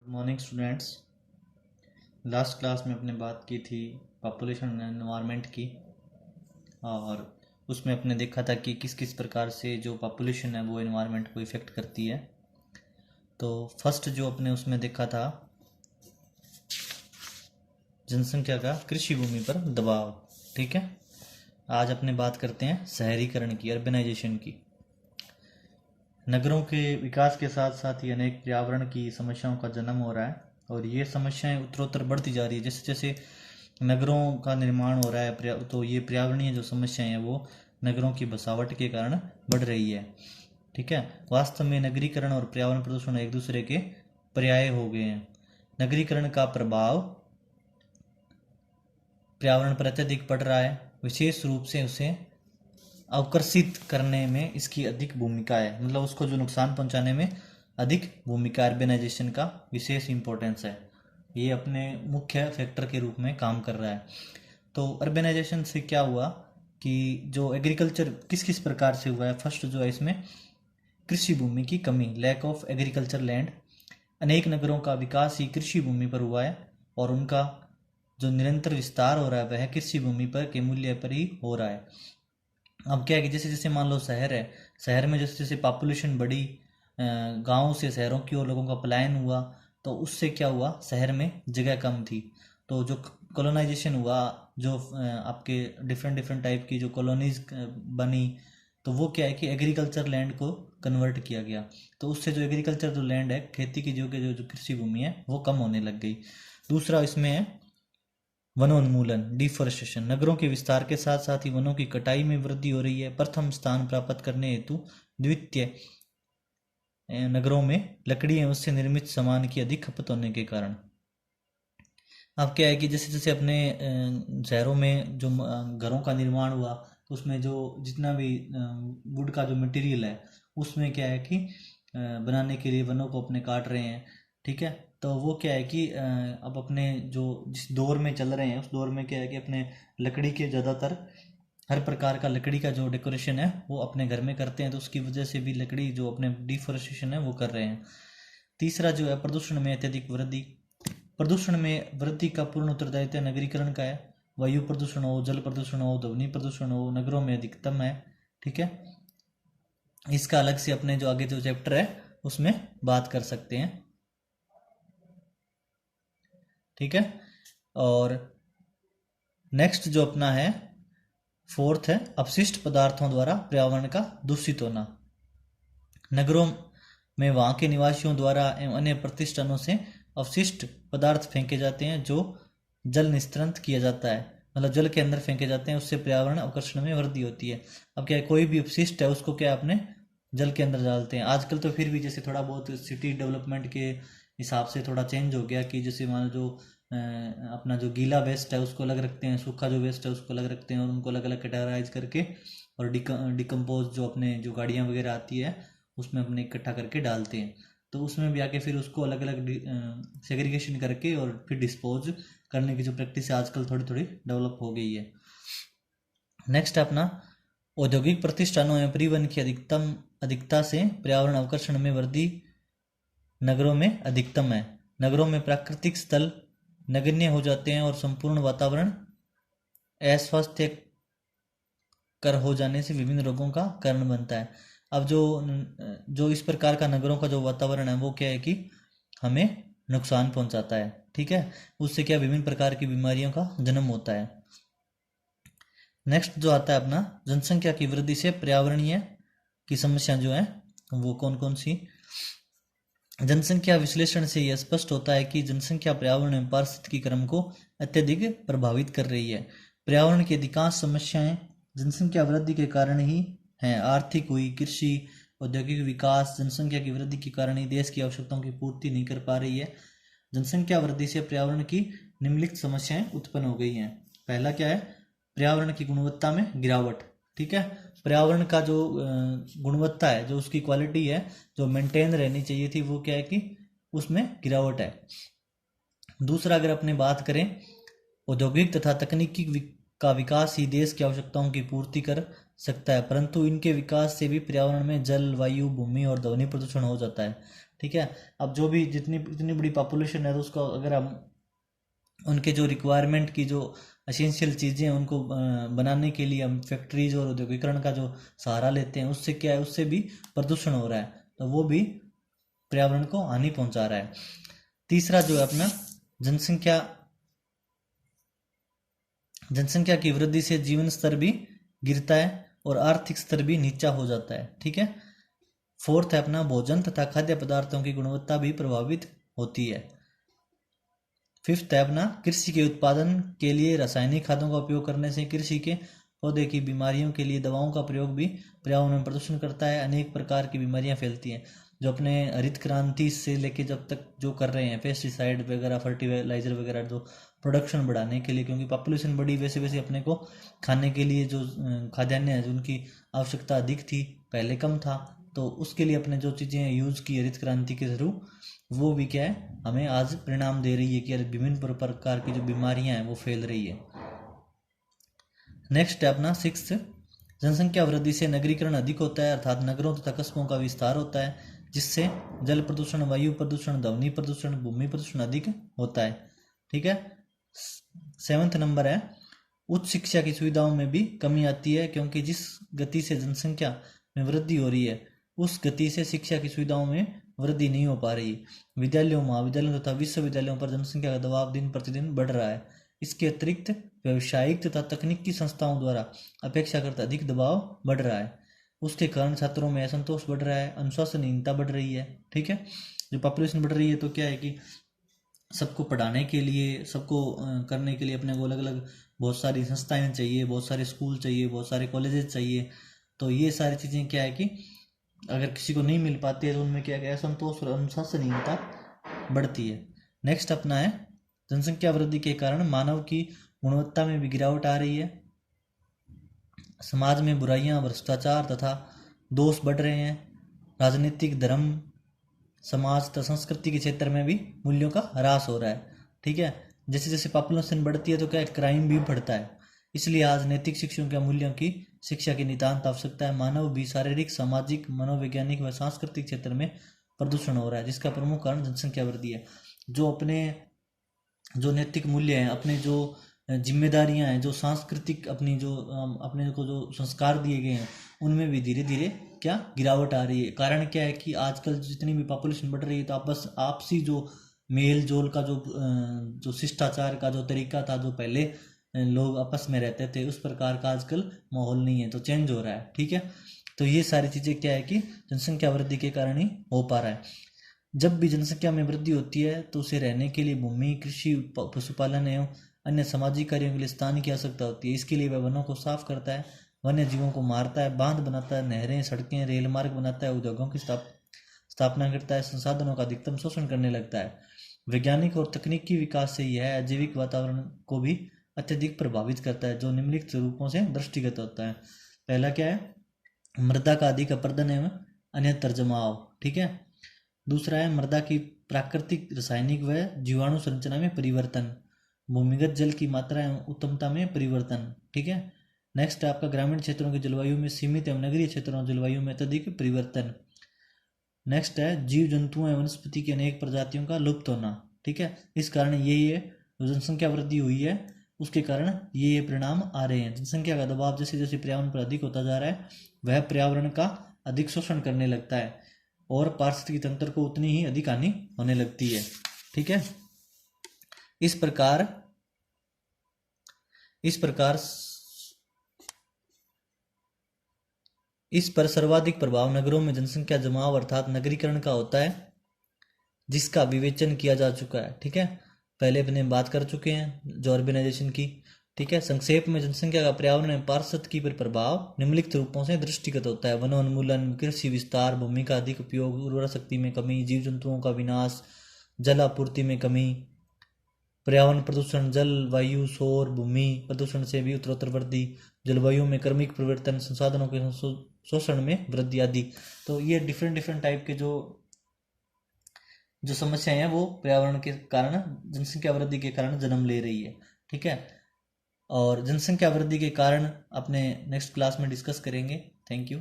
Morning students. Last class में अपने बात की थी पॉपुलेशन एनवायरनमेंट की, और उसमें अपने देखा था कि किस किस प्रकार से जो पॉपुलेशन है वो एनवायरनमेंट को इफ़ेक्ट करती है। तो फर्स्ट जो अपने उसमें देखा था जनसंख्या का कृषि भूमि पर दबाव। ठीक है, आज अपने बात करते हैं शहरीकरण की, अर्बनाइजेशन की। नगरों के विकास के साथ साथ ही अनेक पर्यावरण की समस्याओं का जन्म हो रहा है, और ये समस्याएं उत्तरोत्तर बढ़ती जा रही है। जैसे जैसे नगरों का निर्माण हो रहा है तो ये पर्यावरणीय जो समस्याएं हैं वो नगरों की बसावट के कारण बढ़ रही है। ठीक है, वास्तव में नगरीकरण और पर्यावरण प्रदूषण एक दूसरे के पर्याय हो गए हैं। नगरीकरण का प्रभाव पर्यावरण पर अत्यधिक पड़ रहा है, विशेष रूप से उसे अवकर्षित करने में इसकी अधिक भूमिका है। मतलब उसको जो नुकसान पहुंचाने में अधिक भूमिका अर्बनाइजेशन का विशेष इंपॉर्टेंस है। ये अपने मुख्य फैक्टर के रूप में काम कर रहा है। तो अर्बनाइजेशन से क्या हुआ कि जो एग्रीकल्चर किस किस प्रकार से हुआ है। फर्स्ट जो है इसमें कृषि भूमि की कमी, लैक ऑफ एग्रीकल्चर लैंड। अनेक नगरों का विकास ही कृषि भूमि पर हुआ है, और उनका जो निरंतर विस्तार हो रहा है वह कृषि भूमि पर के मूल्य पर ही हो रहा है। अब क्या है कि जैसे जैसे मान लो शहर है, शहर में जैसे जैसे पॉपुलेशन बढ़ी, गाँव से शहरों की ओर लोगों का पलायन हुआ, तो उससे क्या हुआ, शहर में जगह कम थी। तो जो कॉलोनाइजेशन हुआ, जो आपके डिफरेंट डिफरेंट टाइप की जो कॉलोनीज बनी, तो वो क्या है कि एग्रीकल्चर लैंड को कन्वर्ट किया गया। तो उससे जो एग्रीकल्चर जो लैंड है, खेती की जो जो कृषि भूमि है वो कम होने लग गई। दूसरा इसमें है वनोन्मूलन, डिफोरेस्टेशन। नगरों के विस्तार के साथ साथ ही वनों की कटाई में वृद्धि हो रही है। प्रथम स्थान प्राप्त करने हेतु द्वितीय नगरों में लकड़ी एवं उससे निर्मित सामान की अधिक खपत होने के कारण। अब क्या है कि जैसे जैसे अपने शहरों में जो घरों का निर्माण हुआ, तो उसमें जो जितना भी वुड का जो मटेरियल है उसमें क्या है कि बनाने के लिए वनों को अपने काट रहे हैं। ठीक है, तो वो क्या है कि अब अपने जो जिस दौर में चल रहे हैं उस दौर में क्या है कि अपने लकड़ी के ज़्यादातर हर प्रकार का लकड़ी का जो डेकोरेशन है वो अपने घर में करते हैं, तो उसकी वजह से भी लकड़ी जो अपने डिफोरेस्टेशन है वो कर रहे हैं। तीसरा जो है प्रदूषण में अत्यधिक वृद्धि। प्रदूषण में वृद्धि का पूर्ण उत्तरदायित्व नगरीकरण का है। वायु प्रदूषण हो, जल प्रदूषण हो, ध्वनि प्रदूषण हो, नगरों में अधिकतम है। ठीक है, इसका अलग से अपने जो आगे जो चैप्टर है उसमें बात कर सकते हैं। ठीक है, और नेक्स्ट जो अपना है फोर्थ है अपशिष्ट पदार्थों द्वारा पर्यावरण का दूषित होना। नगरों में वहाँ के निवासियों द्वारा एवं अन्य प्रतिष्ठानों से अवशिष्ट पदार्थ फेंके जाते हैं जो जल निस्तरण किया जाता है। मतलब जल के अंदर फेंके जाते हैं, उससे पर्यावरण अवकर्षण में वृद्धि होती है। अब क्या है, कोई भी अपशिष्ट है उसको क्या अपने जल के अंदर डालते हैं। आजकल तो फिर भी जैसे थोड़ा बहुत सिटी डेवलपमेंट के हिसाब से थोड़ा चेंज हो गया कि जैसे मान लो जो अपना जो गीला वेस्ट है उसको अलग रखते हैं, सूखा जो वेस्ट है उसको अलग रखते हैं, और उनको अलग अलग कैटेगराइज करके और डिकम्पोज जो अपने जो गाड़ियाँ वगैरह आती है उसमें अपने इकट्ठा करके डालते हैं। तो उसमें भी आके फिर उसको अलग अलग सेग्रीगेशन करके और फिर डिस्पोज करने की जो प्रैक्टिस है आजकल थोड़ी थोड़ी डेवलप हो गई है। नेक्स्ट अपना औद्योगिक प्रतिष्ठानों एवं परिवहन की अधिकता से पर्यावरण अवकर्षण में वृद्धि नगरों में अधिकतम है। नगरों में प्राकृतिक स्थल नगण्य हो जाते हैं और संपूर्ण वातावरण अस्वास्थ्य कर हो जाने से विभिन्न रोगों का कारण बनता है। अब जो जो इस प्रकार का नगरों का जो वातावरण है वो क्या है कि हमें नुकसान पहुंचाता है। ठीक है, उससे क्या विभिन्न प्रकार की बीमारियों का जन्म होता है। नेक्स्ट जो आता है अपना जनसंख्या की वृद्धि से पर्यावरणीय की समस्या जो है वो कौन कौन सी। जनसंख्या विश्लेषण से यह स्पष्ट होता है कि जनसंख्या पर्यावरण एवं पारिस्थितिकी क्रम को अत्यधिक प्रभावित कर रही है। पर्यावरण की अधिकांश समस्याएं जनसंख्या वृद्धि के कारण ही हैं। आर्थिक हुई, कृषि, औद्योगिक विकास जनसंख्या की वृद्धि के कारण ही देश की आवश्यकताओं की पूर्ति नहीं कर पा रही है। जनसंख्या वृद्धि से पर्यावरण की निम्नलिखित समस्याएं उत्पन्न हो गई हैं। पहला क्या है, पर्यावरण की गुणवत्ता में गिरावट। ठीक है, पर्यावरण का जो गुणवत्ता है, जो उसकी क्वालिटी है जो मेंटेन रहनी चाहिए थी, वो क्या है कि उसमें गिरावट है। दूसरा अगर अपने बात करें औद्योगिक तथा तकनीकी का विकास ही देश की आवश्यकताओं की पूर्ति कर सकता है, परंतु इनके विकास से भी पर्यावरण में जल, वायु, भूमि और ध्वनि प्रदूषण हो जाता है। ठीक है, अब जो भी जितनी इतनी बड़ी पॉपुलेशन है तो उसको अगर हम उनके जो रिक्वायरमेंट की जो एसेंशियल चीज़ें हैं उनको बनाने के लिए हम फैक्ट्रीज और औद्योगिकरण का जो सहारा लेते हैं, उससे क्या है, उससे भी प्रदूषण हो रहा है, तो वो भी पर्यावरण को हानि पहुंचा रहा है। तीसरा जो है अपना जनसंख्या जनसंख्या की वृद्धि से जीवन स्तर भी गिरता है और आर्थिक स्तर भी नीचा हो जाता है। ठीक है, फोर्थ है अपना भोजन तथा खाद्य पदार्थों की गुणवत्ता भी प्रभावित होती है। फिफ्थ है अपना कृषि के उत्पादन के लिए रासायनिक खादों का उपयोग करने से कृषि के पौधे की बीमारियों के लिए दवाओं का प्रयोग भी पर्यावरण में प्रदूषण करता है, अनेक प्रकार की बीमारियां फैलती हैं। जो अपने हरित क्रांति से लेके जब तक जो कर रहे हैं पेस्टिसाइड वगैरह, फर्टिलाइजर वगैरह, जो प्रोडक्शन बढ़ाने के लिए, क्योंकि पॉपुलेशन बढ़ी वैसे वैसे अपने को खाने के लिए जो खाद्यान्न है उनकी आवश्यकता अधिक थी, पहले कम था, तो उसके लिए अपने जो चीज़ें यूज़ की हरित क्रांति के थ्रू, वो भी क्या है हमें आज परिणाम दे रही है कि विभिन्न प्रकार की जो बीमारियां हैं वो फैल रही है। नेक्स्ट है अपना सिक्स्थ, जनसंख्या वृद्धि से नगरीकरण अधिक होता है, अर्थात नगरों तथा कस्बों का विस्तार होता है, जिससे जल प्रदूषण, वायु प्रदूषण, ध्वनि प्रदूषण, भूमि प्रदूषण अधिक होता है। ठीक है, सेवंथ नंबर है उच्च शिक्षा की सुविधाओं में भी कमी आती है, क्योंकि जिस गति से जनसंख्या में वृद्धि हो रही है उस गति से शिक्षा की सुविधाओं में वृद्धि नहीं हो पा रही। विद्यालयों, महाविद्यालयों तथा विश्वविद्यालयों पर जनसंख्या का दबाव दिन प्रतिदिन बढ़ रहा है। इसके अतिरिक्त व्यावसायिक तथा तकनीकी संस्थाओं द्वारा अपेक्षाकृत अधिक दबाव बढ़ रहा है। उसके कारण छात्रों में असंतोष बढ़ रहा है, अनुशासनहीनता बढ़ रही है। ठीक है, जो पॉपुलेशन बढ़ रही है तो क्या है कि सबको पढ़ाने के लिए, सबको करने के लिए अपने को अलग अलग बहुत सारी संस्थाएं चाहिए, बहुत सारे स्कूल चाहिए, बहुत सारे कॉलेजेस चाहिए, तो ये सारी चीज़ें क्या है कि अगर किसी को नहीं मिल पाती है तो उनमें क्या है असंतोष और अनुशासनहीनता बढ़ती है। नेक्स्ट अपना है जनसंख्या वृद्धि के कारण मानव की गुणवत्ता में भी गिरावट आ रही है, समाज में बुराइयां, भ्रष्टाचार तथा दोष बढ़ रहे हैं, राजनीतिक, धर्म, समाज तथा संस्कृति के क्षेत्र में भी मूल्यों का ह्रास हो रहा है। ठीक है, जैसे जैसे पॉपुलेशन बढ़ती है तो क्या क्राइम भी बढ़ता है, इसलिए आज नैतिक शिक्षकों के मूल्यों की शिक्षा की नितांत आवश्यकता है। मानव भी शारीरिक, सामाजिक, मनोवैज्ञानिक व सांस्कृतिक क्षेत्र में प्रदूषण हो रहा है, जिसका प्रमुख कारण जनसंख्या वृद्धि है। जो अपने जो नैतिक मूल्य हैं, अपने जो जिम्मेदारियां हैं, जो सांस्कृतिक अपनी जो अपने को जो संस्कार दिए गए हैं, उनमें भी धीरे धीरे क्या गिरावट आ रही है। कारण क्या है कि आजकल जितनी भी पॉपुलेशन बढ़ रही है तो आपसी जो मेल जोल का जो शिष्टाचार का जो तरीका था, जो पहले लोग आपस में रहते थे, उस प्रकार का आजकल माहौल नहीं है, तो चेंज हो रहा है। ठीक है, तो ये सारी चीज़ें क्या है कि जनसंख्या वृद्धि के कारण ही हो पा रहा है। जब भी जनसंख्या में वृद्धि होती है तो उसे रहने के लिए भूमि, कृषि, पशुपालन एवं अन्य सामाजिक कार्यों के लिए स्थान की आवश्यकता होती है। इसके लिए वह वनों को साफ करता है, वन्य जीवों को मारता है, बांध बनाता है, नहरें, सड़कें, रेल मार्ग बनाता है, उद्योगों की स्थापना करता है, संसाधनों का अधिकतम शोषण करने लगता है। वैज्ञानिक और तकनीकी विकास से यह अजैविक वातावरण को भी अत्यधिक प्रभावित करता है, जो निम्नलिखित रूपों से दृष्टिगत होता है। पहला क्या है, मृदा का अधिक अपरदन एवं अन्यत्र जमाव। ठीक है, दूसरा है मृदा की प्राकृतिक, रासायनिक व जीवाणु संरचना में परिवर्तन, भूमिगत जल की मात्रा एवं उत्तमता में परिवर्तन। ठीक है, नेक्स्ट है आपका ग्रामीण क्षेत्रों की जलवायु में सीमित एवं नगरीय क्षेत्रों की जलवायु में अत्यधिक परिवर्तन। नेक्स्ट है जीव जंतुओं एवं वनस्पति की अनेक प्रजातियों का लुप्त होना। ठीक है, इस कारण ये जनसंख्या वृद्धि हुई है, उसके कारण ये परिणाम आ रहे हैं। जनसंख्या का दबाव जैसे जैसे पर्यावरण पर अधिक होता जा रहा है, वह पर्यावरण का अधिक शोषण करने लगता है और पारिस्थितिकी तंत्र को उतनी ही अधिक हानि होने लगती है। ठीक है, इस प्रकार इस पर सर्वाधिक प्रभाव नगरों में जनसंख्या जमाव अर्थात नगरीकरण का होता है, जिसका विवेचन किया जा चुका है। ठीक है, पहले अपने बात कर चुके हैं जो अर्बेनाइजेशन की। ठीक है, संक्षेप में जनसंख्या का पर्यावरण में पारिस्थितिकी पर प्रभाव निम्नलिखित रूपों से दृष्टिगत होता है: वनोन्मूलन, कृषि विस्तार, भूमि का अधिक उपयोग, उर्वरा शक्ति में कमी, जीव जंतुओं का विनाश, जल आपूर्ति में कमी, पर्यावरण प्रदूषण, जल, वायु, शोर, भूमि प्रदूषण से भी उत्तरोत्तर वृद्धि, जलवायु में क्रमिक परिवर्तन, संसाधनों के शोषण में वृद्धि आदि। तो ये डिफरेंट टाइप के जो समस्याएं हैं वो पर्यावरण के कारण, जनसंख्या वृद्धि के कारण जन्म ले रही है। ठीक है, और जनसंख्या वृद्धि के कारण अपने नेक्स्ट क्लास में डिस्कस करेंगे। Thank you.